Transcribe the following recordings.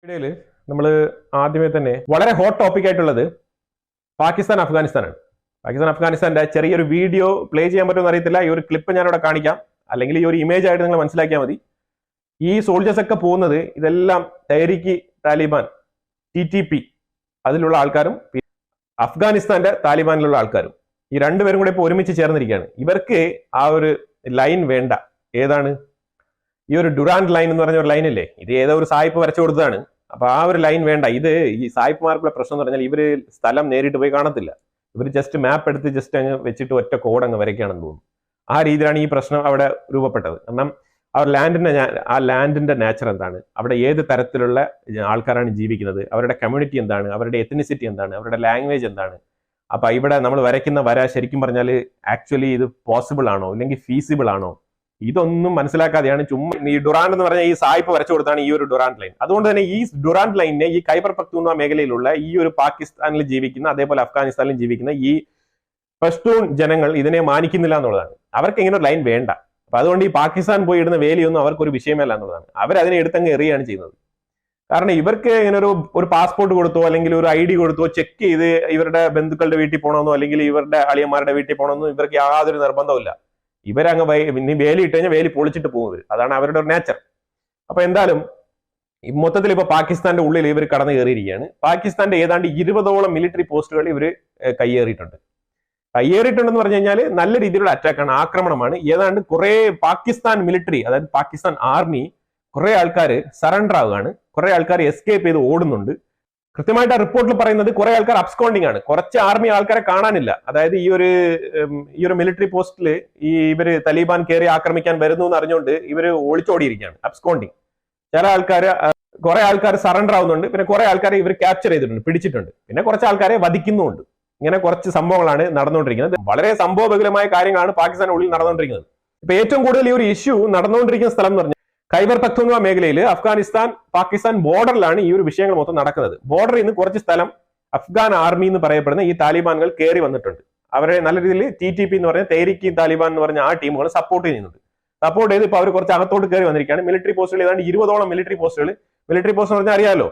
ഇടയിൽ നമ്മൾ ആദ്യമേ തന്നെ വളരെ ഹോട്ട് ടോപ്പിക് ആയിട്ടുള്ളത് പാകിസ്ഥാൻ അഫ്ഗാനിസ്ഥാനാണ്. പാകിസ്ഥാൻ അഫ്ഗാനിസ്ഥാന്റെ ചെറിയൊരു വീഡിയോ പ്ലേ ചെയ്യാൻ പറ്റുമെന്ന് അറിയത്തില്ല. ഈ ഒരു ക്ലിപ്പ് ഞാൻ അവിടെ കാണിക്കാം, അല്ലെങ്കിൽ ഈ ഒരു ഇമേജ് ആയിട്ട് നിങ്ങൾ മനസ്സിലാക്കിയാൽ മതി. ഈ സോൾജേഴ്സ് ഒക്കെ പോകുന്നത് ഇതെല്ലാം തെഹ്രീക്ക് താലിബാൻ TTP അതിലുള്ള ആൾക്കാരും അഫ്ഗാനിസ്ഥാന്റെ താലിബാനിലുള്ള ആൾക്കാരും ഈ രണ്ടുപേരും കൂടെ ഇപ്പോൾ ഒരുമിച്ച് ചേർന്നിരിക്കുകയാണ്. ഇവർക്ക് ആ ഒരു ലൈൻ വേണ്ട. ഏതാണ് ഈ ഒരു ഡുറാൻഡ് ലൈൻ എന്ന് പറഞ്ഞ ഒരു ലൈൻ ഇല്ലേ? ഇത് ഏതോ ഒരു സായിപ്പ് വരച്ചു കൊടുത്തതാണ്. അപ്പൊ ആ ഒരു ലൈൻ വേണ്ട. ഇത് ഈ സായിപ്പ്മാർക്കുള്ള പ്രശ്നം എന്ന് പറഞ്ഞാൽ ഇവര് സ്ഥലം നേരിട്ട് പോയി കാണത്തില്ല. ഇവർ ജസ്റ്റ് മാപ്പ് എടുത്ത് ജസ്റ്റ് അങ്ങ് വെച്ചിട്ട് ഒറ്റ കോഡ് അങ്ങ് വരയ്ക്കുകയാണെന്ന് തോന്നുന്നു. ആ രീതിയിലാണ് ഈ പ്രശ്നം അവിടെ രൂപപ്പെട്ടത്. കാരണം ആ ലാൻഡിന്റെ നേച്ചർ എന്താണ്, അവിടെ ഏത് തരത്തിലുള്ള ആൾക്കാരാണ് ജീവിക്കുന്നത്, അവരുടെ കമ്മ്യൂണിറ്റി എന്താണ്, അവരുടെ എത്നിസിറ്റി എന്താണ്, അവരുടെ ലാംഗ്വേജ് എന്താണ്. അപ്പൊ ഇവിടെ നമ്മൾ വരയ്ക്കുന്ന വര ശരിക്കും പറഞ്ഞാൽ ആക്ച്വലി ഇത് പോസിബിൾ ആണോ അല്ലെങ്കിൽ ഫീസിബിൾ ആണോ, ഇതൊന്നും മനസ്സിലാക്കാതെയാണ് ചുമ്മാ ഈ ഡുറാൻഡ് എന്ന് പറഞ്ഞ ഈ സായിപ്പ് വരച്ചു കൊടുത്താണ് ഈ ഒരു ഡുറാൻഡ് ലൈൻ. അതുകൊണ്ട് തന്നെ ഈ ഡുറാൻഡ് ലൈനിനെ ഈ ഖൈബർ പഖ്തൂൺവ മേഖലയിലുള്ള ഈ ഒരു പാകിസ്ഥാനിൽ ജീവിക്കുന്ന അതേപോലെ അഫ്ഗാനിസ്ഥാനിലും ജീവിക്കുന്ന ഈ പഷ്തൂൺ ജനങ്ങൾ ഇതിനെ മാനിക്കുന്നില്ല എന്നുള്ളതാണ്. അവർക്ക് ഇങ്ങനെ ഒരു ലൈൻ വേണ്ട. അപ്പൊ അതുകൊണ്ട് ഈ പാകിസ്ഥാൻ പോയി ഇടുന്ന വേലിയൊന്നും അവർക്കൊരു വിഷയമല്ല എന്നുള്ളതാണ്. അവരതിനെ എടുത്തങ്ങ് എറിയാണ് ചെയ്യുന്നത്. കാരണം ഇവർക്ക് ഇങ്ങനെ ഒരു പാസ്പോർട്ട് കൊടുത്തോ അല്ലെങ്കിൽ ഒരു ID കൊടുത്തോ ചെക്ക് ചെയ്ത് ഇവരുടെ ബന്ധുക്കളുടെ വീട്ടിൽ പോകണമെന്നോ അല്ലെങ്കിൽ ഇവരുടെ അളിയന്മാരുടെ വീട്ടിൽ പോകണമെന്നോ ഇവർക്ക് യാതൊരു നിർബന്ധമില്ല. ഇവരങ്ങ് ഇനി വേലി ഇട്ട് കഴിഞ്ഞാൽ വേലി പൊളിച്ചിട്ട് പോകുന്നത്. അതാണ് അവരുടെ ഒരു നേച്ചർ. അപ്പൊ എന്തായാലും മൊത്തത്തിൽ ഇപ്പൊ പാകിസ്ഥാന്റെ ഉള്ളിൽ ഇവർ കടന്നു കയറിയിരിക്കുകയാണ്. പാകിസ്ഥാന്റെ ഏതാണ്ട് 20ഓളം മിലിറ്ററി പോസ്റ്റുകൾ ഇവർ കയ്യേറിയിട്ടുണ്ടെന്ന് പറഞ്ഞു കഴിഞ്ഞാൽ നല്ല രീതിയിലുള്ള അറ്റാക്കാണ്, ആക്രമണമാണ്. ഏതാണ്ട് കുറെ പാകിസ്ഥാൻ മിലിറ്ററി, അതായത് പാകിസ്ഥാൻ ആർമി കുറെ ആൾക്കാർ സറണ്ടർ ആവുകയാണ്, കുറെ ആൾക്കാർ എസ്കേപ്പ് ചെയ്ത് ഓടുന്നുണ്ട്. കൃത്യമായിട്ട് ആ റിപ്പോർട്ടിൽ പറയുന്നത് കുറെ ആൾക്കാർ അബ്സ്കോണ്ടിങ് ആണ്. കുറച്ച് ആർമി ആൾക്കാരെ കാണാനില്ല. അതായത് ഈ ഒരു മിലിറ്ററി പോസ്റ്റിൽ ഇവര് താലിബാൻ കയറി ആക്രമിക്കാൻ വരുന്നു എന്ന് അറിഞ്ഞുകൊണ്ട് ഇവര് ഒളിച്ചോടിയിരിക്കുകയാണ്, അബ്സ്കോണ്ടിങ്. കുറെ ആൾക്കാർ സറണ്ടർ ആവുന്നുണ്ട്, പിന്നെ കുറെ ആൾക്കാരെ ഇവർ ക്യാപ്ചർ ചെയ്തിട്ടുണ്ട്, പിടിച്ചിട്ടുണ്ട്, പിന്നെ കുറച്ച് ആൾക്കാരെ വധിക്കുന്നുമുണ്ട്. ഇങ്ങനെ കുറച്ച് സംഭവങ്ങളാണ് നടന്നുകൊണ്ടിരിക്കുന്നത്. വളരെ സംഭവബഹുലമായ കാര്യങ്ങളാണ് പാകിസ്ഥാൻ ഉള്ളിൽ നടന്നുകൊണ്ടിരിക്കുന്നത്. ഇപ്പൊ ഏറ്റവും കൂടുതൽ ഈ ഒരു ഇഷ്യൂ നടന്നുകൊണ്ടിരിക്കുന്ന സ്ഥലം എന്ന് പറഞ്ഞാൽ ഖൈബർ പഖ്തൂൺവ മേഖലയിൽ പാകിസ്ഥാൻ ബോർഡറിലാണ് ഈ ഒരു വിഷയങ്ങൾ മൊത്തം നടക്കുന്നത്. ബോർഡറിൽ നിന്ന് കുറച്ച് സ്ഥലം അഫ്ഗാൻ ആർമി എന്ന് പറയപ്പെടുന്ന ഈ താലിബാനുകൾ കയറി വന്നിട്ടുണ്ട്. അവരെ നല്ല രീതിയിൽ TTP എന്ന് പറഞ്ഞ തെഹ്രീക്ക് താലിബാൻ എന്ന് പറഞ്ഞ ആ ടീമുകൾ സപ്പോർട്ട് ചെയ്യുന്നുണ്ട്. സപ്പോർട്ട് ചെയ്ത് ഇപ്പൊ അവർ കുറച്ച് അകത്തോട്ട് കയറി വന്നിരിക്കുകയാണ്. മിലിറ്ററി പോസ്റ്റുകൾ ഏതാണ്ട് 20ഓളം മിലിറ്ററി പോസ്റ്റ് എന്ന് പറഞ്ഞാൽ അറിയാലോ,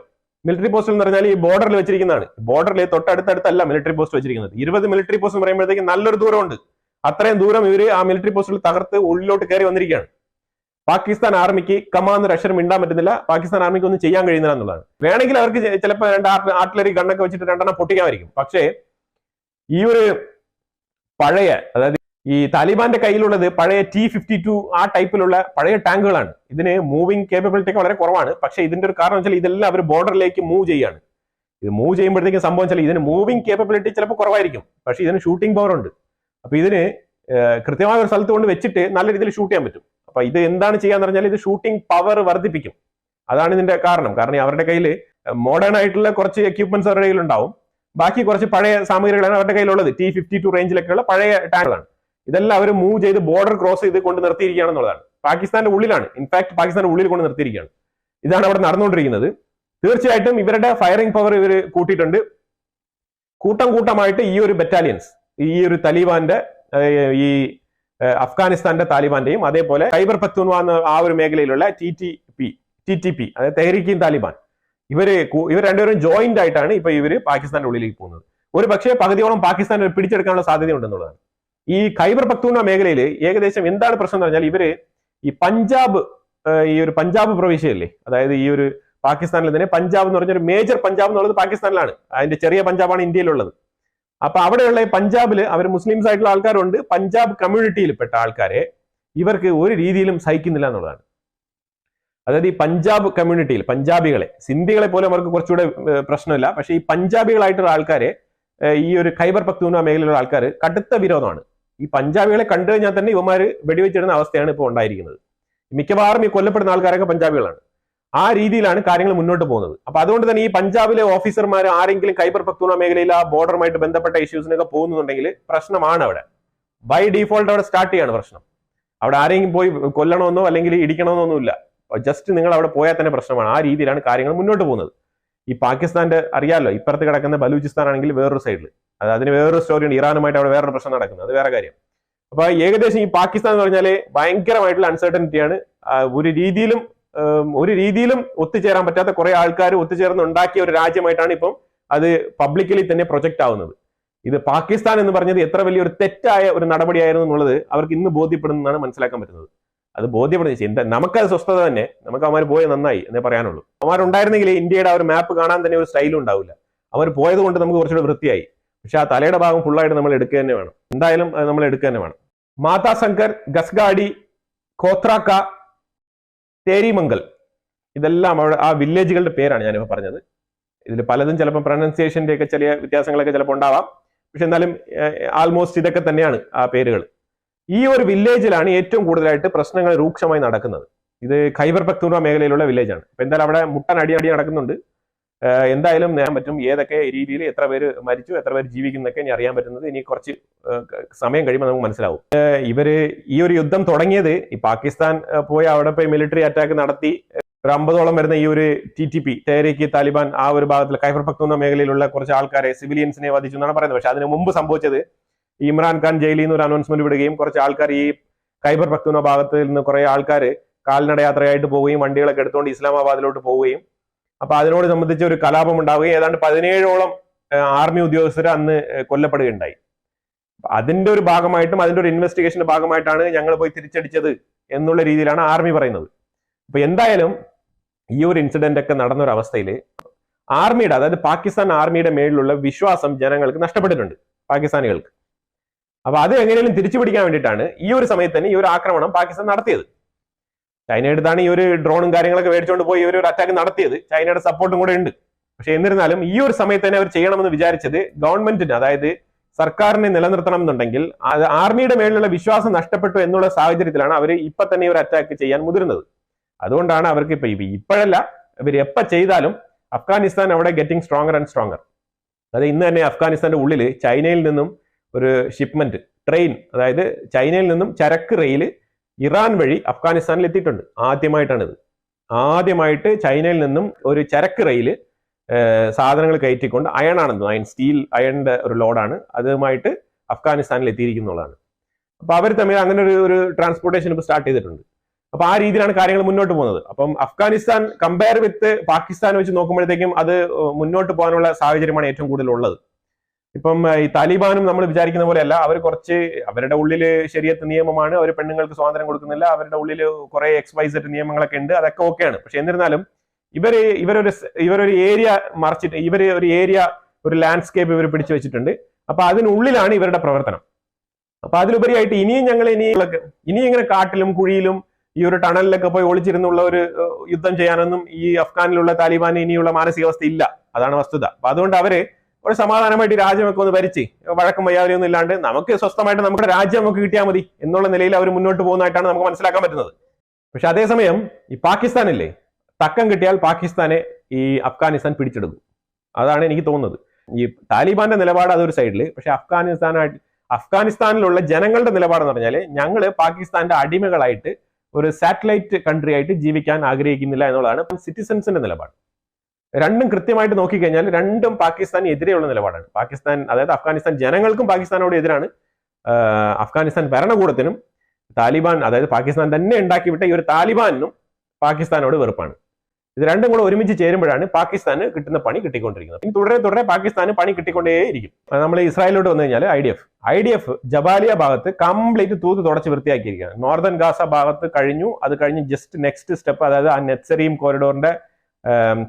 മിലിറ്ററി പോസ്റ്റ് എന്ന് പറഞ്ഞാൽ ഈ ബോർഡറിൽ വെച്ചിരിക്കുന്നതാണ്. ബോർഡറിൽ തൊട്ടടുത്തല്ല മിലിറ്ററി പോസ്റ്റ് വെച്ചിരിക്കുന്നത്. 20 മിലിറ്ററി പോസ്റ്റ് എന്ന് പറയുമ്പോഴത്തേക്ക് നല്ലൊരു ദൂരമുണ്ട്. അത്രയും ദൂരം ഇവര് ആ മിലിറ്ററി പോസ്റ്റുകൾ തകർത്ത് ഉള്ളിലോട്ട് കയറി വന്നിരിക്കുകയാണ്. പാകിസ്ഥാൻ ആർമിക്ക് കമാന്നൊരു അക്ഷരം ഇണ്ടാൻ പറ്റുന്നില്ല. പാകിസ്ഥാൻ ആർമിക്ക് ഒന്നും ചെയ്യാൻ കഴിയുന്നില്ല എന്നുള്ളതാണ്. വേണമെങ്കിൽ അവർക്ക് ചിലപ്പോൾ 2 ആർട്ടിലറി ഗണ്ണൊക്കെ വെച്ചിട്ട് 2 പൊട്ടിക്കാമായിരിക്കും. പക്ഷേ ഈ ഒരു പഴയ, അതായത് ഈ താലിബാന്റെ കയ്യിലുള്ളത് പഴയ T-52 ആ ടൈപ്പിലുള്ള പഴയ ടാങ്കുകളാണ്. ഇതിന് മൂവിംഗ് കേപ്പബിലിറ്റി ഒക്കെ വളരെ കുറവാണ്. പക്ഷേ ഇതിന്റെ ഒരു കാരണം വെച്ചാൽ ഇതെല്ലാം അവർ ബോർഡറിലേക്ക് മൂവ് ചെയ്യാണ്. ഇത് മൂവ് ചെയ്യുമ്പോഴത്തേക്കും സംഭവം വെച്ചാൽ ഇതിന് മൂവിംഗ് കേപ്പബിലിറ്റി ചിലപ്പോൾ കുറവായിരിക്കും, പക്ഷേ ഇതിന് ഷൂട്ടിംഗ് പവർ ഉണ്ട്. അപ്പൊ ഇതിന് കൃത്യമായ ഒരു സ്ഥലത്ത് കൊണ്ട് വെച്ചിട്ട് നല്ല രീതിയിൽ ഷൂട്ട് ചെയ്യാൻ പറ്റും. അപ്പൊ ഇത് എന്താണ് ചെയ്യാന്ന് പറഞ്ഞാൽ ഇത് ഷൂട്ടിംഗ് പവർ വർദ്ധിപ്പിക്കും. അതാണ് ഇതിന്റെ കാരണം. അവരുടെ കയ്യിൽ മോഡേൺ ആയിട്ടുള്ള കുറച്ച് എക്യുപ്മെന്റ്സ് അവരുടെ കയ്യിൽ ഉണ്ടാവും. ബാക്കി കുറച്ച് പഴയ സാമഗ്രികളാണ് അവരുടെ കയ്യിലുള്ളത്. T-52 റേഞ്ചിലൊക്കെയുള്ള പഴയ ടാങ്കുകളാണ്. ഇതെല്ലാം അവർ മൂവ് ചെയ്ത് ബോർഡർ ക്രോസ് ചെയ്ത് കൊണ്ട് നിർത്തിയിരിക്കുകയാണെന്നുള്ളതാണ്. പാകിസ്ഥാന്റെ ഉള്ളിലാണ്, ഇൻഫാക്ട് പാകിസ്ഥാന്റെ ഉള്ളിൽ കൊണ്ട് നിർത്തിയിരിക്കുകയാണ്. ഇതാണ് അവിടെ നടന്നുകൊണ്ടിരിക്കുന്നത്. തീർച്ചയായിട്ടും ഇവരുടെ ഫയറിംഗ് പവർ ഇവർ കൂട്ടിയിട്ടുണ്ട്. കൂട്ടമായിട്ട് ഈ ഒരു ബറ്റാലിയൻസ്, ഈ ഒരു താലിബാന്റെ ഈ അഫ്ഗാനിസ്ഥാന്റെ താലിബാന്റെയും അതേപോലെ ഖൈബർ പഖ്തൂൺവ ആ ഒരു മേഖലയിലുള്ള TTP അതായത് തെഹ്രീക്ക് താലിബാൻ, ഇവർ രണ്ടുപേരും ജോയിന്റ് ആയിട്ടാണ് ഇപ്പൊ ഇവര് പാകിസ്ഥാന്റെ ഉള്ളിലേക്ക് പോകുന്നത്. ഒരു പക്ഷേ പകുതിയോളം പാകിസ്ഥാൻ പിടിച്ചെടുക്കാനുള്ള സാധ്യത ഉണ്ടെന്നുള്ളതാണ്. ഈ ഖൈബർ പഖ്തൂൺവ മേഖലയിൽ ഏകദേശം എന്താണ് പ്രശ്നം എന്ന് പറഞ്ഞാൽ ഇവര് ഈ പഞ്ചാബ് പ്രവിശ്യയില്ലേ, അതായത് ഈ ഒരു പാകിസ്ഥാനിൽ തന്നെ പഞ്ചാബ് എന്ന് പറഞ്ഞൊരു മേജർ പഞ്ചാബ് എന്നുള്ളത് പാകിസ്ഥാനിലാണ്. അതിന്റെ ചെറിയ പഞ്ചാബാണ് ഇന്ത്യയിലുള്ളത്. അപ്പൊ അവിടെയുള്ള പഞ്ചാബില് അവർ മുസ്ലിംസ് ആയിട്ടുള്ള ആൾക്കാരുണ്ട്. പഞ്ചാബ് കമ്മ്യൂണിറ്റിയിൽപ്പെട്ട ആൾക്കാരെ ഇവർക്ക് ഒരു രീതിയിലും സഹിക്കുന്നില്ല എന്നുള്ളതാണ്. അതായത് ഈ പഞ്ചാബ് കമ്മ്യൂണിറ്റിയിൽ പഞ്ചാബികളെ, സിന്ധികളെ പോലും അവർക്ക് കുറച്ചുകൂടെ പ്രശ്നമില്ല. പക്ഷെ ഈ പഞ്ചാബികളായിട്ടുള്ള ആൾക്കാരെ ഈ ഒരു ഖൈബർ പഖ്തൂൺവ മേഖലയിലുള്ള ആൾക്കാർ കടുത്ത വിരോധമാണ്. ഈ പഞ്ചാബികളെ കണ്ടു കഴിഞ്ഞാൽ തന്നെ ഇവന്മാര് വെടിവെച്ചിടുന്ന അവസ്ഥയാണ് ഇപ്പോൾ ഉണ്ടായിരിക്കുന്നത്. മിക്കവാറും ഈ കൊല്ലപ്പെടുന്ന ആൾക്കാരൊക്കെ പഞ്ചാബികളാണ്. ആ രീതിയിലാണ് കാര്യങ്ങൾ മുന്നോട്ട് പോകുന്നത്. അപ്പൊ അതുകൊണ്ട് തന്നെ ഈ പഞ്ചാബിലെ ഓഫീസർമാർ ആരെങ്കിലും ഖൈബർ പഖ്തൂൺവ മേഖലയിൽ ആ ബോർഡറുമായിട്ട് ബന്ധപ്പെട്ട ഇഷ്യൂസിനൊക്കെ പോകുന്നുണ്ടെങ്കിൽ പ്രശ്നമാണ്. അവിടെ ബൈ ഡീഫോൾട്ട് അവിടെ സ്റ്റാർട്ട് ചെയ്യാണ് പ്രശ്നം. അവിടെ ആരെങ്കിലും പോയി കൊല്ലണമെന്നോ അല്ലെങ്കിൽ ഇടിക്കണമെന്നൊന്നുമില്ല. ജസ്റ്റ് നിങ്ങൾ അവിടെ പോയാൽ തന്നെ പ്രശ്നമാണ്. ആ രീതിയിലാണ് കാര്യങ്ങൾ മുന്നോട്ട് പോകുന്നത്. ഈ പാകിസ്ഥാന്റെ അറിയാമല്ലോ, ഇപ്പുറത്ത് കിടക്കുന്ന ബലൂചിസ്ഥാൻ ആണെങ്കിൽ വേറൊരു സൈഡിൽ, അതിന് വേറൊരു സ്റ്റോറി ഉണ്ട്. ഇറാനുമായിട്ട് അവിടെ വേറൊരു പ്രശ്നം നടക്കുന്നത്, അത് വേറെ കാര്യം. അപ്പൊ ഏകദേശം ഈ പാകിസ്ഥാൻ എന്ന് പറഞ്ഞാൽ ഭയങ്കരമായിട്ടുള്ള അൺസർട്ടനിറ്റിയാണ്. ഒരു രീതിയിലും ഒരു രീതിയിലും ഒത്തുചേരാൻ പറ്റാത്ത കുറെ ആൾക്കാർ ഒത്തുചേർന്ന് ഉണ്ടാക്കിയ ഒരു രാജ്യമായിട്ടാണ് ഇപ്പം അത് പബ്ലിക്കലി തന്നെ പ്രൊജക്ട് ആവുന്നത്. ഇത് പാകിസ്ഥാൻ എന്ന് പറഞ്ഞത് എത്ര വലിയൊരു തെറ്റായ ഒരു നടപടിയായിരുന്നു എന്നുള്ളത് അവർക്ക് ഇന്ന് ബോധ്യപ്പെടുന്നതാണ് മനസ്സിലാക്കാൻ പറ്റുന്നത്. അത് ബോധ്യപ്പെടുന്ന എന്താ, നമുക്കത് സ്വസ്ഥത തന്നെ, നമുക്ക് അവന്മാർ പോയത് നന്നായി എന്നേ പറയാനുള്ളൂ. അവന്മാരുണ്ടായിരുന്നെങ്കിൽ ഇന്ത്യയുടെ ആ ഒരു മാപ്പ് കാണാൻ തന്നെ ഒരു സ്റ്റൈലും ഉണ്ടാവില്ല. അവർ പോയത് കൊണ്ട് നമുക്ക് കുറച്ചുകൂടെ വൃത്തിയായി. പക്ഷെ ആ തലയുടെ ഭാഗം ഫുള്ളായിട്ട് നമ്മൾ എടുക്കുക തന്നെ വേണം, എന്തായാലും നമ്മൾ എടുക്കുക തന്നെ വേണം. മാതാ ശങ്കർ, ഗസ്ഗാഡി, ഖോത്രാക്ക, തേരിമംഗൽ, ഇതെല്ലാം അവിടെ ആ വില്ലേജുകളുടെ പേരാണ് ഞാനിപ്പോൾ പറഞ്ഞത്. ഇതിൽ പലതും ചിലപ്പോൾ പ്രൊനൗൺസിയേഷന്റെ ഒക്കെ ചെറിയ വ്യത്യാസങ്ങളൊക്കെ ചിലപ്പോൾ ഉണ്ടാവാം. പക്ഷെ എന്നാലും ആൾമോസ്റ്റ് ഇതൊക്കെ തന്നെയാണ് ആ പേരുകൾ. ഈ ഒരു വില്ലേജിലാണ് ഏറ്റവും കൂടുതലായിട്ട് പ്രശ്നങ്ങൾ രൂക്ഷമായി നടക്കുന്നത്. ഇത് ഖൈബർ പഖ്തൂൺഖ്വ മേഖലയിലുള്ള വില്ലേജാണ്. അപ്പൊ എന്തായാലും അവിടെ മുട്ടൻ അടി നടക്കുന്നുണ്ട്. എന്തായാലും നേടാൻ പറ്റും ഏതൊക്കെ രീതിയിൽ എത്ര പേര് മരിച്ചു, എത്ര പേര് ജീവിക്കുന്നൊക്കെ ഇനി അറിയാൻ പറ്റുന്നത് ഇനി കുറച്ച് സമയം കഴിയുമ്പോൾ നമുക്ക് മനസ്സിലാവും. ഇവര് ഈ ഒരു യുദ്ധം തുടങ്ങിയത് ഈ പാകിസ്ഥാൻ പോയി അവിടെ പോയി മിലിറ്ററി അറ്റാക്ക് നടത്തി ഒരു 50ഓളം വരുന്ന ഈ ഒരു TTP തെഹ്രീക്ക് താലിബാൻ ആ ഒരു ഭാഗത്തിൽ ഖൈബർ പഖ്തൂൺഖ്വ മേഖലയിലുള്ള കുറച്ച് ആൾക്കാരെ സിവിലിയൻസിനെ വധിച്ചു എന്നാണ് പറയുന്നത്. പക്ഷെ അതിന് മുമ്പ് സംഭവിച്ചത് ഇമ്രാൻഖാൻ ജയിലിൽ നിന്ന് ഒരു അനൗൺസ്മെന്റ് വിടുകയും കുറച്ച് ആൾക്കാർ ഈ ഖൈബർ പഖ്തൂൺഖ്വ ഭാഗത്തിൽ നിന്ന് കുറെ ആൾക്കാർ കാൽനട യാത്രയായിട്ട് പോവുകയും വണ്ടികളൊക്കെ എടുത്തുകൊണ്ട് ഇസ്ലാമാബാദിലോട്ട് പോവുകയും അപ്പൊ അതിനോട് സംബന്ധിച്ച് ഒരു കലാപം ഉണ്ടാവുകയും ഏതാണ്ട് 17ഓളം ആർമി ഉദ്യോഗസ്ഥർ അന്ന് കൊല്ലപ്പെടുകയുണ്ടായി. അതിന്റെ ഒരു ഭാഗമായിട്ടും അതിന്റെ ഒരു ഇൻവെസ്റ്റിഗേഷന്റെ ഭാഗമായിട്ടാണ് ഞങ്ങൾ പോയി തിരിച്ചടിച്ചത് എന്നുള്ള രീതിയിലാണ് ആർമി പറയുന്നത്. അപ്പൊ എന്തായാലും ഈ ഒരു ഇൻസിഡന്റ് ഒക്കെ നടന്ന ഒരു അവസ്ഥയിൽ ആർമിയുടെ, അതായത് പാകിസ്ഥാൻ ആർമിയുടെ മേളിലുള്ള വിശ്വാസം ജനങ്ങൾക്ക് നഷ്ടപ്പെട്ടിട്ടുണ്ട്, പാകിസ്ഥാനികൾക്ക്. അപ്പൊ അത് എങ്ങനെയും തിരിച്ചു പിടിക്കാൻ വേണ്ടിയിട്ടാണ് ഈ ഒരു സമയത്ത് തന്നെ ഈ ഒരു ആക്രമണം പാകിസ്ഥാൻ നടത്തിയത്. ചൈന അടുത്താണ് ഈ ഒരു ഡ്രോണും കാര്യങ്ങളൊക്കെ മേടിച്ചുകൊണ്ട് പോയി ഈ ഒരു അറ്റാക്ക് നടത്തിയത്. ചൈനയുടെ സപ്പോർട്ടും കൂടെ ഉണ്ട്. പക്ഷെ എന്നിരുന്നാലും ഈ ഒരു സമയത്ത് തന്നെ അവർ ചെയ്യണമെന്ന് വിചാരിച്ചത് ഗവൺമെന്റിന്, അതായത് സർക്കാരിനെ നിലനിർത്തണം എന്നുണ്ടെങ്കിൽ അത് ആർമിയുടെ മേളിലുള്ള വിശ്വാസം നഷ്ടപ്പെട്ടു എന്നുള്ള സാഹചര്യത്തിലാണ് അവർ ഇപ്പൊ തന്നെ ഈ ഒരു അറ്റാക്ക് ചെയ്യാൻ മുതിർന്നത്. അതുകൊണ്ടാണ് അവർക്ക് ഇപ്പോഴല്ല, ഇവർ എപ്പോൾ ചെയ്താലും അഫ്ഗാനിസ്ഥാൻ അവിടെ ഗെറ്റിംഗ് സ്ട്രോങ്ങർ ആൻഡ് സ്ട്രോങ്ങർ. അത് ഇന്ന് തന്നെ അഫ്ഗാനിസ്ഥാന്റെ ഉള്ളിൽ ചൈനയിൽ നിന്നും ഒരു ഷിപ്മെന്റ് ട്രെയിൻ, അതായത് ചൈനയിൽ നിന്നും ചരക്ക് റെയിൽ ഇറാൻ വഴി അഫ്ഗാനിസ്ഥാനിൽ എത്തിയിട്ടുണ്ട്. ആദ്യമായിട്ട് ചൈനയിൽ നിന്നും ഒരു ചരക്ക് റെയിൽ സാധനങ്ങൾ കയറ്റിക്കൊണ്ട് സ്റ്റീൽ അയണിന്റെ ഒരു ലോഡാണ് അതുമായിട്ട് അഫ്ഗാനിസ്ഥാനിൽ എത്തിയിരിക്കുന്നുള്ളതാണ്. അപ്പൊ അവർ തമ്മിൽ അങ്ങനെ ഒരു ട്രാൻസ്പോർട്ടേഷൻ ഇപ്പോൾ സ്റ്റാർട്ട് ചെയ്തിട്ടുണ്ട്. അപ്പൊ ആ രീതിയിലാണ് കാര്യങ്ങൾ മുന്നോട്ട് പോകുന്നത്. അപ്പം അഫ്ഗാനിസ്ഥാൻ കമ്പയർ വിത്ത് പാകിസ്ഥാൻ വെച്ച് നോക്കുമ്പോഴത്തേക്കും അത് മുന്നോട്ട് പോകാനുള്ള സാഹചര്യമാണ് ഏറ്റവും കൂടുതൽ ഉള്ളത്. ഇപ്പം ഈ താലിബാനും നമ്മൾ വിചാരിക്കുന്ന പോലെയല്ല. അവർ കുറച്ച് അവരുടെ ഉള്ളിൽ ശരിയത്ത് നിയമമാണ്, അവർ പെണ്ണുങ്ങൾക്ക് സ്വാതന്ത്ര്യം കൊടുക്കുന്നില്ല, അവരുടെ ഉള്ളിൽ കുറെ XYZ നിയമങ്ങളൊക്കെ ഉണ്ട്, അതൊക്കെ ഓക്കെയാണ്. പക്ഷെ എന്നിരുന്നാലും ഇവരൊരു ഏരിയ മറിച്ചിട്ട് ഒരു ലാൻഡ്സ്കേപ്പ് ഇവർ പിടിച്ചു വെച്ചിട്ടുണ്ട്. അപ്പൊ അതിനുള്ളിലാണ് ഇവരുടെ പ്രവർത്തനം. അപ്പൊ അതിലുപരിയായിട്ട് ഇനി ഇങ്ങനെ കാട്ടിലും കുഴിയിലും ഈ ഒരു ടണലിലൊക്കെ പോയി ഒളിച്ചിരുന്നുള്ള ഒരു യുദ്ധം ചെയ്യാനൊന്നും ഈ അഫ്ഗാനിലുള്ള താലിബാന് ഇനിയുള്ള മാനസികാവസ്ഥ ഇല്ല. അതാണ് വസ്തുത. അപ്പൊ അതുകൊണ്ട് അവര് ഒരു സമാധാനമായിട്ട് രാജ്യമൊക്കെ ഒന്ന് ഭരിച്ച് വഴക്കും വയ്യാതെയൊന്നും ഇല്ലാണ്ട് നമുക്ക് സ്വസ്ഥമായിട്ട് നമ്മുടെ രാജ്യം നമുക്ക് കിട്ടിയാൽ മതി എന്നുള്ള നിലയിൽ അവർ മുന്നോട്ട് പോകുന്നതായിട്ടാണ് നമുക്ക് മനസ്സിലാക്കാൻ പറ്റുന്നത്. പക്ഷെ അതേസമയം ഈ പാകിസ്ഥാനില്ലേ, തക്കം കിട്ടിയാൽ പാകിസ്ഥാനെ ഈ അഫ്ഗാനിസ്ഥാൻ പിടിച്ചെടുക്കും. അതാണ് എനിക്ക് തോന്നുന്നത്. ഈ താലിബാന്റെ നിലപാട് അതൊരു സൈഡിൽ, പക്ഷെ അഫ്ഗാനിസ്ഥാനിലുള്ള ജനങ്ങളുടെ നിലപാടെന്ന് പറഞ്ഞാൽ ഞങ്ങള് പാകിസ്ഥാന്റെ അടിമകളായിട്ട് ഒരു സാറ്റലൈറ്റ് കൺട്രി ആയിട്ട് ജീവിക്കാൻ ആഗ്രഹിക്കുന്നില്ല എന്നുള്ളതാണ് സിറ്റിസൺസിന്റെ നിലപാട്. രണ്ടും കൃത്യമായിട്ട് നോക്കിക്കഴിഞ്ഞാൽ രണ്ടും പാകിസ്ഥാന് എതിരെയുള്ള നിലപാടാണ്. അതായത് അഫ്ഗാനിസ്ഥാൻ ജനങ്ങൾക്കും പാകിസ്ഥാനോട് എതിരാണ്. അഫ്ഗാനിസ്ഥാൻ ഭരണകൂടത്തിനും താലിബാൻ, അതായത് പാകിസ്ഥാൻ തന്നെ ഉണ്ടാക്കിവിട്ട ഈ ഒരു താലിബാനും പാകിസ്ഥാനോട് വെറുപ്പാണ്. ഇത് രണ്ടും കൂടെ ഒരുമിച്ച് ചേരുമ്പോഴാണ് പാകിസ്ഥാന് കിട്ടുന്ന പണി കിട്ടിക്കൊണ്ടിരിക്കുന്നത്. ഇനി തുടരെ പാകിസ്ഥാന് പണി കിട്ടിക്കൊണ്ടേയിരിക്കും. നമ്മൾ ഇസ്രായേലിലോട്ട് വന്നു കഴിഞ്ഞാൽ IDF ജബാലിയ ഭാഗത്ത് കംപ്ലീറ്റ് തൂത്ത് തുടച്ച് വൃത്തിയാക്കിയിരിക്കുകയാണ്. നോർത്തേൺ ഗാസ ഭാഗത്ത് കഴിഞ്ഞു. അത് കഴിഞ്ഞ് ജസ്റ്റ് നെക്സ്റ്റ് സ്റ്റെപ്പ്, അതായത് ആ നെറ്റ്സരീം കോറിഡോറിന്റെ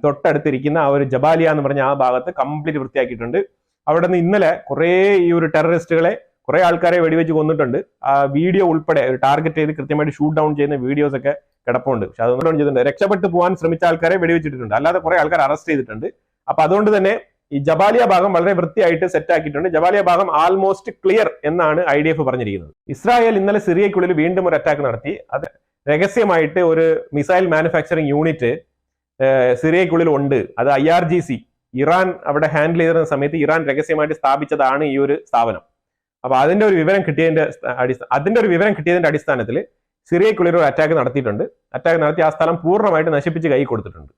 തൊട്ടടുത്തിരിക്കുന്ന ആ ഒരു ജബാലിയ എന്ന് പറഞ്ഞ ആ ഭാഗത്ത് കംപ്ലീറ്റ് വൃത്തിയാക്കിയിട്ടുണ്ട്. അവിടെ നിന്ന് ഇന്നലെ കുറെ ഈ ഒരു ടെററിസ്റ്റുകളെ, കുറെ ആൾക്കാരെ വെടിവെച്ച് കൊന്നിട്ടുണ്ട്. ആ വീഡിയോ ഉൾപ്പെടെ ഒരു ടാർഗറ്റ് ചെയ്ത് കൃത്യമായിട്ട് ഷൂട്ട് ഡൗൺ ചെയ്യുന്ന വീഡിയോസ് ഒക്കെ കിടപ്പുണ്ട്. പക്ഷെ അതൊന്നും ഡൗൺ ചെയ്തിട്ടുണ്ട്. രക്ഷപ്പെട്ടു പോകാൻ ശ്രമിച്ച ആൾക്കാരെ വെടിവെച്ചിട്ടുണ്ട്, അല്ലാതെ കുറെ ആൾക്കാർ അറസ്റ്റ് ചെയ്തിട്ടുണ്ട്. അപ്പൊ അതുകൊണ്ട് തന്നെ ഈ ജബാലിയ ഭാഗം വളരെ വൃത്തിയായിട്ട് സെറ്റ് ആക്കിയിട്ടുണ്ട്. ജബാലിയ ഭാഗം ആൾമോസ്റ്റ് ക്ലിയർ എന്നാണ് IDF പറഞ്ഞിരിക്കുന്നത്. ഇസ്രായേൽ ഇന്നലെ സിറിയക്കുള്ളിൽ വീണ്ടും ഒരു അറ്റാക്ക് നടത്തി. അത് രഹസ്യമായിട്ട് ഒരു മിസൈൽ മാനുഫാക്ചറിങ് യൂണിറ്റ് സിറിയക്കുള്ളിൽ ഉണ്ട്. അത് IRGC ഇറാൻ അവിടെ ഹാൻഡിൽ ചെയ്തിരുന്ന സമയത്ത് ഇറാൻ രഹസ്യമായിട്ട് സ്ഥാപിച്ചതാണ് ഈ ഒരു സ്ഥാപനം. അപ്പൊ അതിന്റെ ഒരു വിവരം കിട്ടിയതിന്റെ അടിസ്ഥാനത്തിൽ സിറിയക്കുള്ളിൽ ഒരു അറ്റാക്ക് നടത്തിയിട്ടുണ്ട്. അറ്റാക്ക് നടത്തി ആ സ്ഥലം പൂർണ്ണമായിട്ട് നശിപ്പിച്ച് കൈ കൊടുത്തിട്ടുണ്ട്.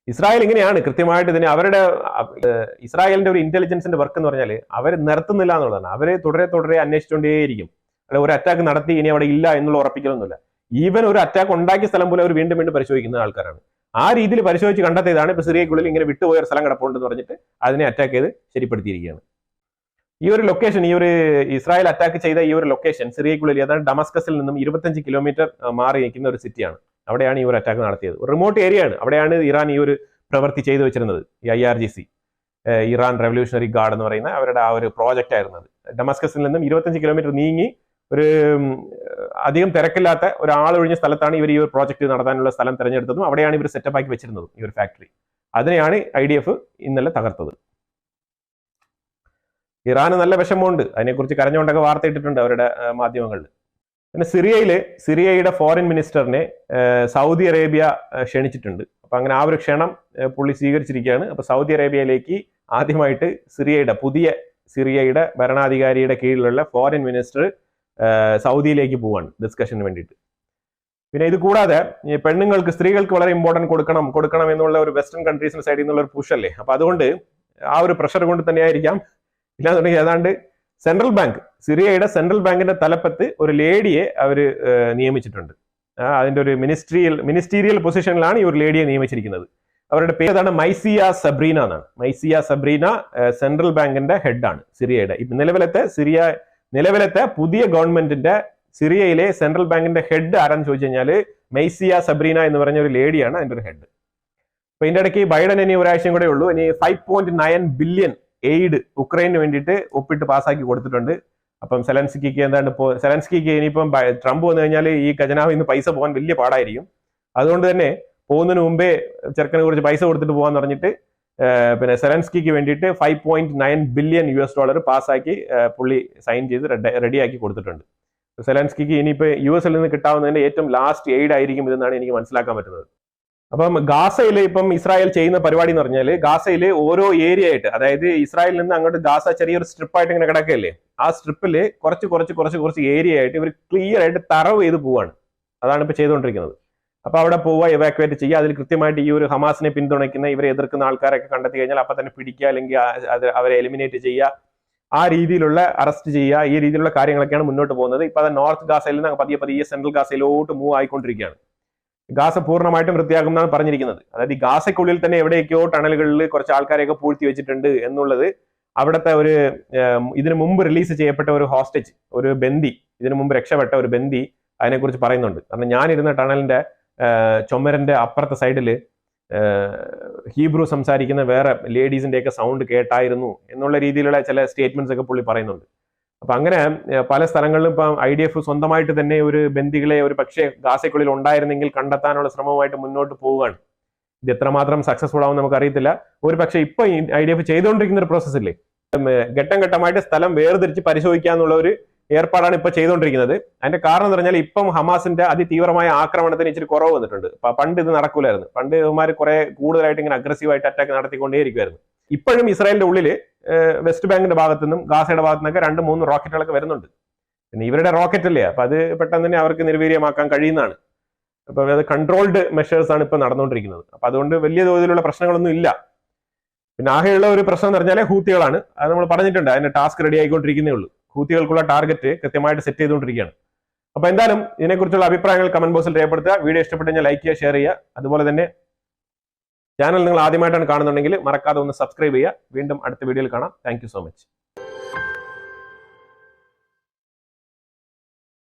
ഇസ്രായേൽ ഇങ്ങനെയാണ് കൃത്യമായിട്ട് ഇതിനെ ഇസ്രായേലിന്റെ ഒരു ഇന്റലിജൻസിന്റെ വർക്ക് എന്ന് പറഞ്ഞാൽ അവർ നിർത്തുന്നില്ല എന്നുള്ളതാണ്. അവര് തുടരെ അന്വേഷിച്ചുകൊണ്ടേയിരിക്കും. അല്ല ഒരു അറ്റാക്ക് നടത്തി ഇനി അവിടെ ഇല്ല എന്നുള്ള ഉറപ്പിക്കലൊന്നുമില്ല. ഈവൻ ഒരു അറ്റാക്ക് ഉണ്ടാക്കിയ സ്ഥലം പോലും അവർ വീണ്ടും വീണ്ടും പരിശോധിക്കുന്ന ആൾക്കാരാണ്. ആ രീതിയിൽ പരിശോധിച്ച് കണ്ടെത്തിയതാണ് ഇപ്പൊ സിറിയക്കുള്ളിൽ ഇങ്ങനെ വിട്ടുപോയ ഒരു സ്ഥലം കിടപ്പുണ്ടെന്ന് പറഞ്ഞിട്ട് അതിനെ അറ്റാക്ക് ചെയ്ത് ശരിപ്പെടുത്തിയിരിക്കുകയാണ്. ഈ ഒരു ലൊക്കേഷൻ, ഈ ഒരു ഇസ്രായേൽ അറ്റാക്ക് ചെയ്ത ഈ ഒരു ലൊക്കേഷൻ സിറിയക്കുള്ളിൽ ഏതാണ്ട് ഡമസ്കസിൽ നിന്നും 25 കിലോമീറ്റർ മാറി നിൽക്കുന്ന ഒരു സിറ്റിയാണ്. അവിടെയാണ് ഈ ഒരു അറ്റാക്ക് നടത്തിയത്. ഒരു റിമോട്ട് ഏരിയ ആണ്. അവിടെയാണ് ഇറാൻ ഈ ഒരു പ്രവൃത്തി ചെയ്തു വെച്ചിരുന്നത്. ഈ IRGC, ഇറാൻ റെവല്യൂഷണറി ഗാർഡ് എന്ന് പറയുന്ന അവരുടെ ആ ഒരു പ്രോജക്റ്റ് ആയിരുന്നത്. ഡമസ്കസിൽ നിന്നും 25 കിലോമീറ്റർ നീങ്ങി ഒരു അധികം തിരക്കില്ലാത്ത ഒരാളൊഴിഞ്ഞ സ്ഥലത്താണ് ഇവർ ഈ ഒരു പ്രോജക്റ്റ് നടത്താനുള്ള സ്ഥലം തിരഞ്ഞെടുത്തതും അവിടെയാണ് ഇവർ സെറ്റപ്പ് ആക്കി വെച്ചിരുന്നതും ഈ ഒരു ഫാക്ടറി. അതിനെയാണ് IDF ഇന്നലെ തകർത്തത്. ഇറാന് നല്ല വിഷമമുണ്ട്. അതിനെക്കുറിച്ച് കരഞ്ഞുകൊണ്ടൊക്കെ വാർത്ത ഇട്ടിട്ടുണ്ട് അവരുടെ മാധ്യമങ്ങളിൽ. പിന്നെ സിറിയയുടെ ഫോറിൻ മിനിസ്റ്ററിനെ സൗദി അറേബ്യ ക്ഷണിച്ചിട്ടുണ്ട്. അപ്പൊ അങ്ങനെ ആ ഒരു ക്ഷണം പുള്ളി സ്വീകരിച്ചിരിക്കുകയാണ്. അപ്പൊ സൗദി അറേബ്യയിലേക്ക് ആദ്യമായിട്ട് പുതിയ സിറിയയുടെ ഭരണാധികാരിയുടെ കീഴിലുള്ള ഫോറിൻ മിനിസ്റ്റർ സൗദിയിലേക്ക് പോവാണ് ഡിസ്കഷന് വേണ്ടിയിട്ട്. പിന്നെ ഇത് കൂടാതെ പെണ്ണുങ്ങൾക്ക്, സ്ത്രീകൾക്ക് വളരെ ഇമ്പോർട്ടൻറ്റ് കൊടുക്കണം എന്നുള്ള ഒരു വെസ്റ്റേൺ കൺട്രീസിന്റെ സൈഡിൽ നിന്നുള്ള ഒരു പുഷ് അല്ലേ. അപ്പൊ അതുകൊണ്ട് ആ ഒരു പ്രഷർ കൊണ്ട് തന്നെയായിരിക്കാം, ഇല്ലാന്നുണ്ടെങ്കിൽ ഏതാണ്ട് സിറിയയുടെ സെൻട്രൽ ബാങ്കിന്റെ തലപ്പത്ത് ഒരു ലേഡിയെ അവർ നിയമിച്ചിട്ടുണ്ട്. അതിന്റെ ഒരു മിനിസ്റ്റീരിയൽ പൊസിഷനിലാണ് ഈ ഒരു ലേഡിയെ നിയമിച്ചിരിക്കുന്നത്. അവരുടെ പേര് ഏതാണ്? മൈസിയ സബ്രീന എന്നാണ്. മൈസിയ സബ്രീന സെൻട്രൽ ബാങ്കിന്റെ ഹെഡാണ് സിറിയയുടെ. നിലവിലത്തെ പുതിയ ഗവൺമെന്റിന്റെ സിറിയയിലെ സെൻട്രൽ ബാങ്കിന്റെ ഹെഡ് ആരാന്ന് ചോദിച്ചു കഴിഞ്ഞാൽ മൈസിയ സബ്രീന എന്ന് പറഞ്ഞ ഒരു ലേഡിയാണ് അതിന്റെ ഒരു ഹെഡ്. അപ്പൊ ഇതിന്റെ ഇടയ്ക്ക് ബൈഡൻ ഇനി ഒരാഴ്ചയും കൂടെ ഉള്ളൂ. ഇനി 5.9 ബില്യൺ എയ്ഡ് ഉക്രൈനു വേണ്ടിയിട്ട് ഒപ്പിട്ട് പാസ്സാക്കി കൊടുത്തിട്ടുണ്ട്. അപ്പം സെലൻസ്കിക്ക് ഇനിയിപ്പം ട്രംപ് വന്നു കഴിഞ്ഞാൽ ഈ ഖജനാവിൽ നിന്ന് പൈസ പോകാൻ വലിയ പാടായിരിക്കും. അതുകൊണ്ട് തന്നെ പോകുന്നതിന് മുമ്പേ ചെറുക്കനെ കുറിച്ച് പൈസ കൊടുത്തിട്ട് പോകാന്ന് പറഞ്ഞിട്ട് പിന്നെ സെലൻസ്കിക്ക് വേണ്ടിയിട്ട് 5.9 ബില്യൺ US പാസ്സാക്കി പുള്ളി സൈൻ ചെയ്ത് റെഡിയാക്കി കൊടുത്തിട്ടുണ്ട്. സെലൻസ്കിക്ക് ഇനിയിപ്പോൾ US നിന്ന് കിട്ടാവുന്നതിന്റെ ഏറ്റവും ലാസ്റ്റ് എയ്ഡ് ആയിരിക്കും ഇതെന്നാണ് എനിക്ക് മനസ്സിലാക്കാൻ പറ്റുന്നത്. അപ്പം ഗാസയിൽ ഇപ്പം ഇസ്രായേൽ ചെയ്യുന്ന പരിപാടി എന്ന് പറഞ്ഞാൽ ഗാസയിൽ ഓരോ ഏരിയ ആയിട്ട്, അതായത് ഇസ്രായേലിൽ നിന്ന് അങ്ങോട്ട് ഗാസ ചെറിയൊരു സ്ട്രിപ്പായിട്ട് ഇങ്ങനെ കിടക്കല്ലേ, ആ സ്ട്രിപ്പിൽ കുറച്ച് ഏരിയ ആയിട്ട് ഇവർ ക്ലിയർ ആയിട്ട് തറവ് ചെയ്ത് പോവാണ്. അതാണ് ഇപ്പൊ ചെയ്തുകൊണ്ടിരിക്കുന്നത്. അപ്പൊ അവിടെ പോവുക, എവാക്യുവേറ്റ് ചെയ്യുക, അതിൽ കൃത്യമായിട്ട് ഈ ഒരു ഹമാസിനെ പിന്തുണയ്ക്കുന്ന ഇവരെ എതിർക്കുന്ന ആൾക്കാരൊക്കെ കണ്ടെത്തി കഴിഞ്ഞാൽ അപ്പൊ തന്നെ പിടിക്കുക, അല്ലെങ്കിൽ അവരെ എലിമിനേറ്റ് ചെയ്യുക, ആ രീതിയിലുള്ള അറസ്റ്റ് ചെയ്യുക, ഈ രീതിയിലുള്ള കാര്യങ്ങളൊക്കെയാണ് മുന്നോട്ട് പോകുന്നത്. ഇപ്പൊ അത് നോർത്ത് ഗാസയിൽ നിന്ന് പതിയെ സെൻട്രൽ ഗാസയിലോട്ട് മൂവ് ആയിക്കൊണ്ടിരിക്കുകയാണ്. ഗാസ പൂർണ്ണമായിട്ടും വൃത്തിയാക്കും എന്നാണ് പറഞ്ഞിരിക്കുന്നത്. അതായത് ഈ ഗാസയ്ക്കുള്ളിൽ തന്നെ എവിടെയൊക്കെയോ ടണലുകളിൽ കുറച്ച് ആൾക്കാരെയൊക്കെ പൂഴ്ത്തി വെച്ചിട്ടുണ്ട് എന്നുള്ളത് അവിടുത്തെ ഒരു ഇതിനു മുമ്പ് റിലീസ് ചെയ്യപ്പെട്ട ഒരു ഹോസ്റ്റേജ്, ഒരു ബന്ദി, ഇതിനു മുമ്പ് രക്ഷപ്പെട്ട ഒരു ബന്ദി അതിനെക്കുറിച്ച് പറയുന്നുണ്ട്. കാരണം ഞാനിരുന്ന ടണലിന്റെ ചുമരന്റെ അപ്പുറത്തെ സൈഡില് ഹീബ്രു സംസാരിക്കുന്ന വേറെ ലേഡീസിന്റെ ഒക്കെ സൗണ്ട് കേട്ടായിരുന്നു എന്നുള്ള രീതിയിലുള്ള ചില സ്റ്റേറ്റ്മെന്റ്സ് ഒക്കെ പുള്ളി പറയുന്നുണ്ട്. അപ്പൊ അങ്ങനെ പല സ്ഥലങ്ങളിലും ഇപ്പം IDF സ്വന്തമായിട്ട് തന്നെ ഒരു ബന്ദികളെ ഒരു പക്ഷേ ഗാസയ്ക്കുള്ളിൽ ഉണ്ടായിരുന്നെങ്കിൽ കണ്ടെത്താനുള്ള ശ്രമമായിട്ട് മുന്നോട്ട് പോവുകയാണ്. ഇത് എത്രമാത്രം സക്സസ്ഫുൾ ആവും നമുക്ക് അറിയത്തില്ല. ഒരു പക്ഷേ ഇപ്പൊ IDF ചെയ്തുകൊണ്ടിരിക്കുന്ന ഒരു പ്രോസസ് ഇല്ലേ, ഘട്ടം ഘട്ടമായിട്ട് സ്ഥലം വേർതിരിച്ച് പരിശോധിക്കാന്നുള്ള ഒരു ഏർപ്പാടാണ് ഇപ്പൊ ചെയ്തുകൊണ്ടിരിക്കുന്നത്. അതിന്റെ കാരണം എന്ന് പറഞ്ഞാൽ ഇപ്പം ഹമാസിന്റെ അതിതീവ്രമായ ആക്രമണത്തിന് ഇച്ചിരി കുറവ് വന്നിട്ടുണ്ട്. പണ്ട് ഇത് നടക്കൂലായിരുന്നു. പണ്ട് ഇവന്മാർ കുറെ കൂടുതലായിട്ട് ഇങ്ങനെ അഗ്രസീവായിട്ട് അറ്റാക്ക് നടത്തിക്കൊണ്ടേയിരിക്കുമായിരുന്നു. ഇപ്പോഴും ഇസ്രായേലിന്റെ ഉള്ളില് വെസ്റ്റ് ബാങ്കിന്റെ ഭാഗത്തു നിന്നും ഗാസയുടെ ഭാഗത്തു നിന്നൊക്കെ 2-3 റോക്കറ്റുകളൊക്കെ വരുന്നുണ്ട്. പിന്നെ ഇവരുടെ റോക്കറ്റ് അല്ലേ, അപ്പൊ അത് പെട്ടെന്ന് തന്നെ അവർക്ക് നിർവീര്യമാക്കാൻ കഴിയുന്നതാണ്. അപ്പൊ അത് കൺട്രോൾഡ് മെഷേഴ്സ് ആണ് ഇപ്പൊ നടന്നുകൊണ്ടിരിക്കുന്നത്. അപ്പൊ അതുകൊണ്ട് വലിയ തോതിലുള്ള പ്രശ്നങ്ങളൊന്നും ഇല്ല. പിന്നെ ആകെയുള്ള ഒരു പ്രശ്നം എന്ന് പറഞ്ഞാൽ ഹൂത്തികളാണ്. അത് നമ്മൾ പറഞ്ഞിട്ടുണ്ട്, അതിന്റെ ടാസ്ക് റെഡി ആയിക്കൊണ്ടിരിക്കുന്നേ ഉള്ളൂ. ഹൂത്തികൾക്കുള്ള ടാർഗറ്റ് കൃത്യമായിട്ട് സെറ്റ് ചെയ്തുകൊണ്ടിരിക്കുകയാണ്. അപ്പൊ എന്തായാലും ഇതിനെക്കുറിച്ചുള്ള അഭിപ്രായങ്ങൾ കമന്റ് ബോക്സിൽ രേഖപ്പെടുത്തുക. വീഡിയോ ഇഷ്ടപ്പെട്ടു കഴിഞ്ഞാൽ ലൈക്ക് ചെയ്യുക, ഷെയർ ചെയ്യുക. അതുപോലെ തന്നെ ചാനൽ നിങ്ങൾ ആദ്യമായിട്ടാണ് കാണുന്നുണ്ടെങ്കിൽ മറക്കാതെ ഒന്ന് സബ്സ്ക്രൈബ് ചെയ്യുക. വീണ്ടും അടുത്ത വീഡിയോയിൽ കാണാം. Thank you so much.